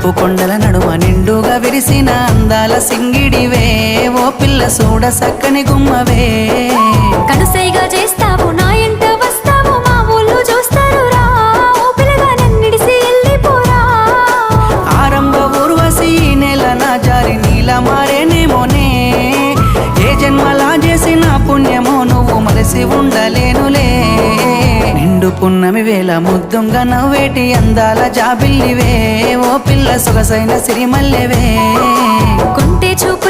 cup కొండల నడుమ నిండుగా విరిసిన అందాల సింగిడివే ఓ పిల్ల సూడ సక్కని గుమ్మవే కనుసైగా చేస్తావు నా ఇంట వస్తావు మా ఊళ్ళు చూస్తారు రా ఓ పిల్లగా నన్నిడిసి వెళ్ళిపోరా ఆరంభ ఊర్వశి నెల నా జారి నీల మారేనేమోనే ఏ జన్మలా చేసిన పుణ్యమో నువ్వు మరసి ఉండలేనులే నిండు పున్నమి వేళ ముద్దుంగా నవ్వేటి అందాల జాబిల్లివే ఓ పిల్ల సొగసైన సిరిమల్లెవే కొంటే చూపు